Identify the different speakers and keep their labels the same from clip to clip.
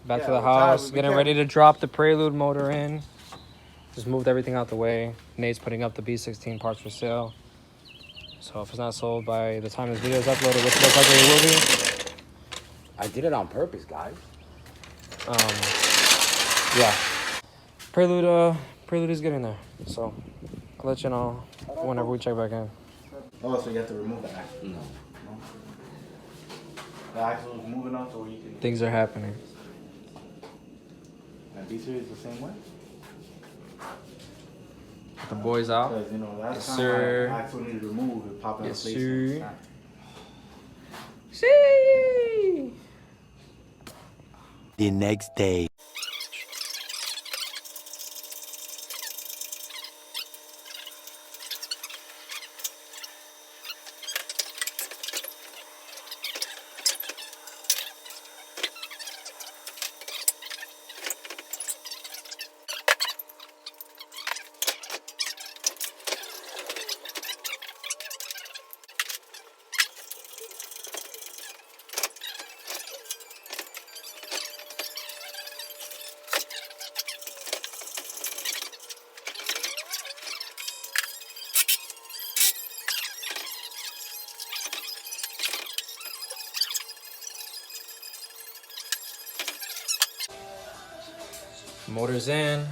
Speaker 1: Back to the house, getting ready to drop the Prelude motor in. Just moved everything out the way. Nate's putting up the B16 parts for sale. So if it's not sold by the time this video is uploaded, which looks like it will be.
Speaker 2: I did it on purpose, guys.
Speaker 1: Yeah. Prelude is getting there. So I'll let you know whenever we check back in.
Speaker 3: Oh, so you have to remove the axle?
Speaker 2: No.
Speaker 3: The axle is moving on so you can...
Speaker 1: Things are happening.
Speaker 3: And B-Series the same way?
Speaker 1: The boys out.
Speaker 3: Because, you know, that's
Speaker 1: Yes,
Speaker 3: kind
Speaker 1: sir.
Speaker 3: of like the axle needed to remove and pop it
Speaker 1: Yes,
Speaker 3: in
Speaker 1: sir.
Speaker 3: place.
Speaker 1: See.
Speaker 2: The next day.
Speaker 1: Motor's in.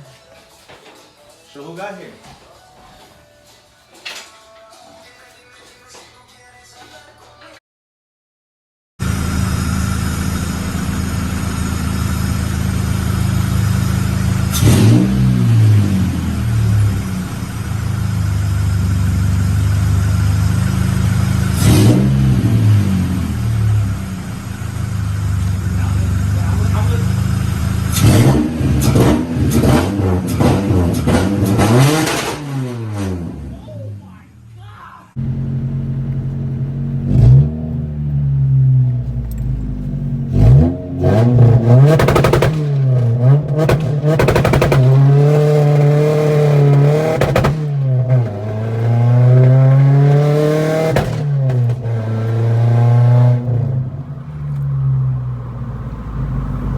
Speaker 3: So who got here?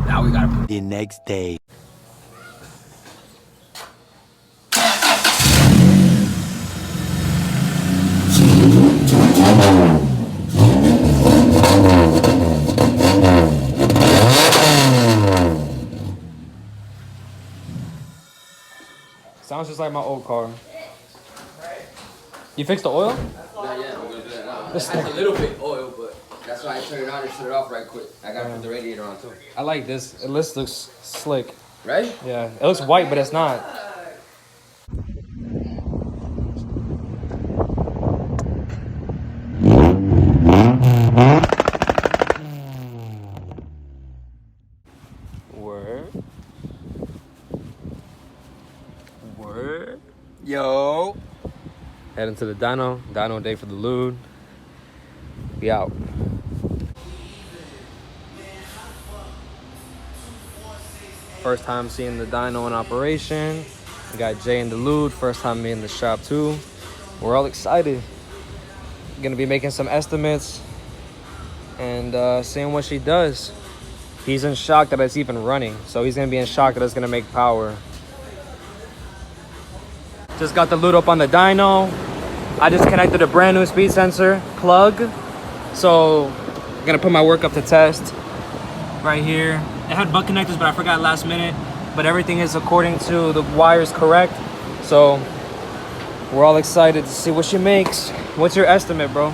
Speaker 2: Now we gotta put the next day.
Speaker 1: Sounds just like my old car. You fixed the oil?
Speaker 4: Not yet, we're gonna do that now. It has a little bit oil, but that's why I turned it on and shut it off right quick. I gotta put the radiator on too.
Speaker 1: I like this. It looks slick.
Speaker 4: Right?
Speaker 1: Yeah, it looks white, but it's not. Word. Word.
Speaker 4: Yo.
Speaker 1: Heading to the Dyno day for the Lude. We out. First time seeing the Dyno in operation. We got Jay in the Lude. First time me in the shop too. We're all excited. Gonna be making some estimates and seeing what she does. He's in shock that it's even running, so he's gonna be in shock that it's gonna make power. Just got the Lude up on the Dyno. I just connected a brand new speed sensor plug, so I'm gonna put my work up to test right here. It had butt connectors, but I forgot last minute. But everything is according to the wires correct, so we're all excited to see what she makes. What's your estimate, bro?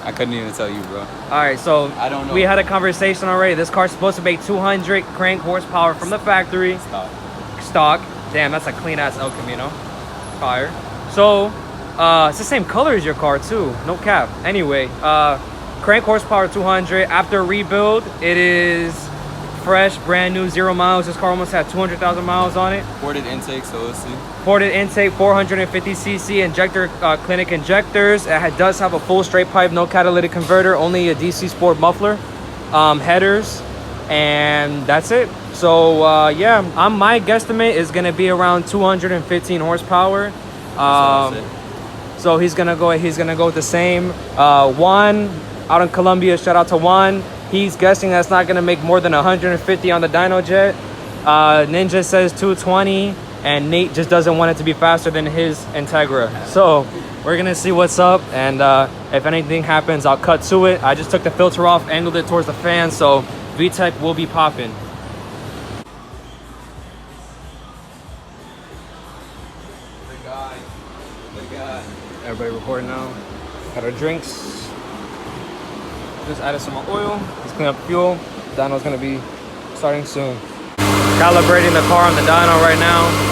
Speaker 5: I couldn't even tell you, bro.
Speaker 1: All right, so
Speaker 5: I don't know.
Speaker 1: We had a conversation already. This car's supposed to make 200 crank horsepower from the factory. Stock. Damn, that's a clean ass El Camino. Fire. So, it's the same color as your car too. No cap. Anyway, crank horsepower 200. After rebuild, it is fresh, brand new, 0 miles. This car almost had 200,000 miles on it.
Speaker 5: Ported intake, so let's see.
Speaker 1: Ported intake, 450cc injector, clinic injectors. It does have a full straight pipe, no catalytic converter, only a DC Sport muffler, headers, and that's it. So yeah, my guesstimate is gonna be around 215 horsepower. So So he's gonna go with the same. Juan out in Colombia, shout out to Juan. He's guessing that's not gonna make more than 150 on the Dyno jet. Ninja says 220, and Nate just doesn't want it to be faster than his Integra. So we're gonna see what's up, and if anything happens, I'll cut to it. I just took the filter off, angled it towards the fan, so VTEC will be popping. Everybody recording now. Got our drinks. Just added some more oil. Let's clean up fuel. Dyno's gonna be starting soon. Calibrating the car on the dyno right now.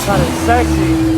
Speaker 1: Kind of sexy.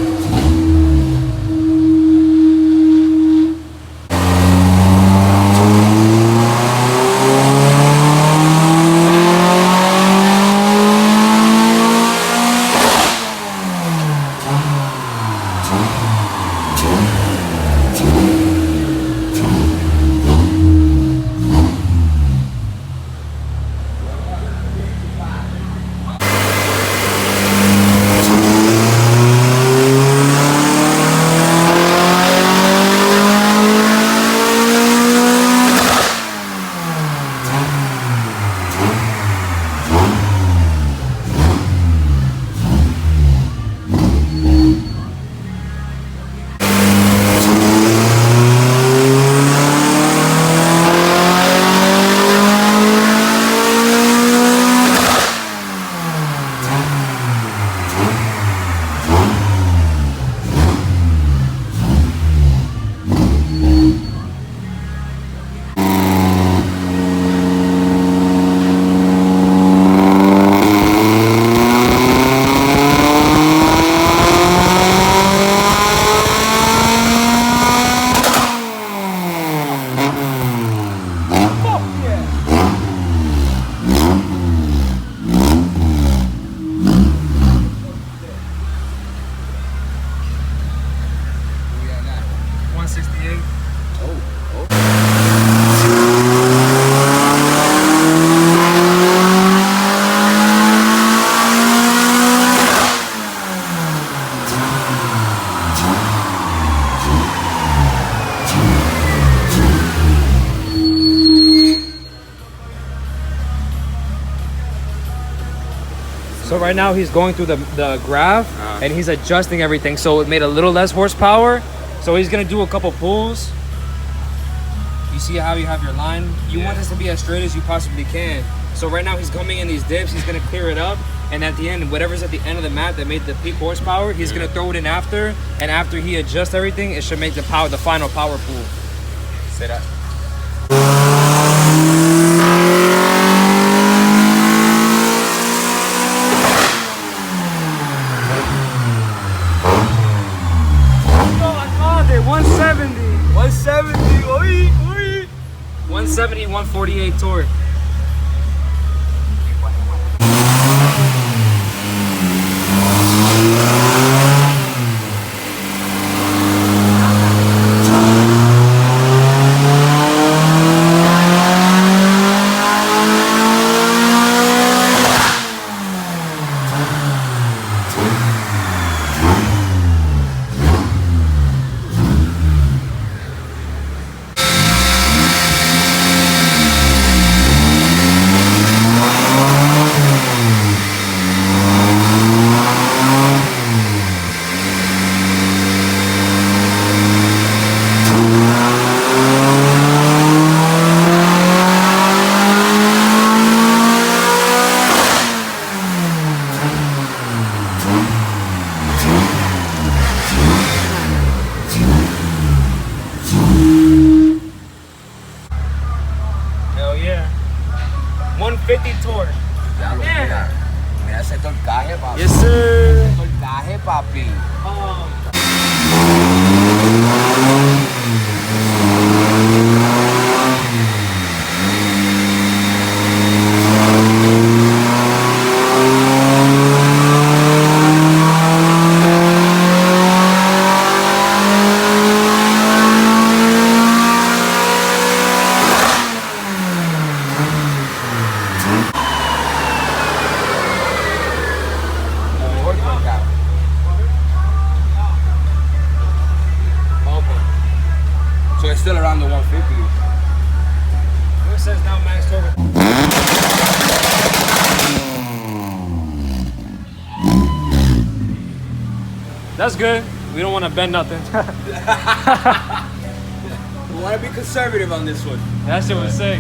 Speaker 1: So right now he's going through the graph and he's adjusting everything. So it made a little less horsepower. So he's gonna do a couple pulls. You see how you have your line? You want this to be as straight as you possibly can. So right now he's coming in these dips, he's gonna clear it up. And at the end, whatever's at the end of the map that made the peak horsepower, he's gonna throw it in after. And after he adjusts everything, it should make the final power pool.
Speaker 5: Say that.
Speaker 1: Oh, 170. 170. Oi, oi. 170, 148 torque. Hell yeah. 150 torque.
Speaker 2: Mira, mira ese torcaje, papi.
Speaker 1: Yes, sir.
Speaker 2: Torcaje, papi.
Speaker 1: That's good. We don't want to bend nothing.
Speaker 4: We want to be conservative on this one.
Speaker 1: That shit was sick.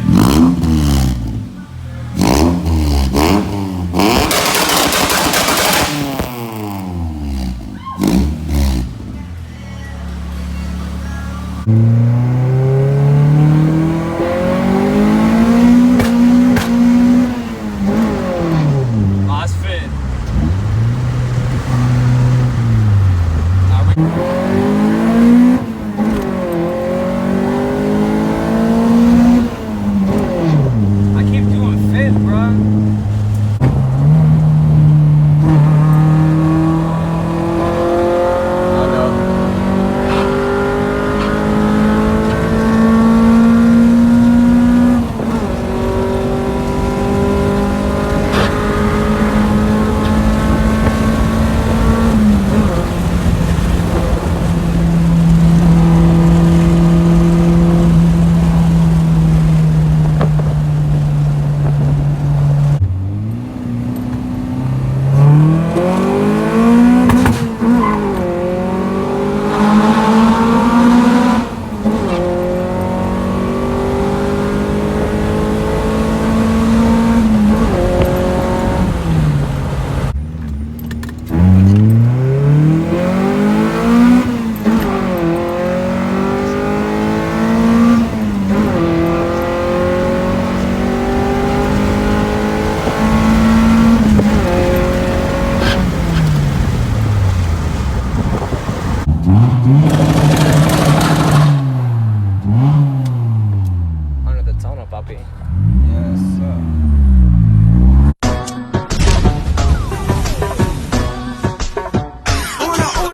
Speaker 1: Last fit. I keep doing fit, bro.
Speaker 5: Oh no. Under the tunnel, papi.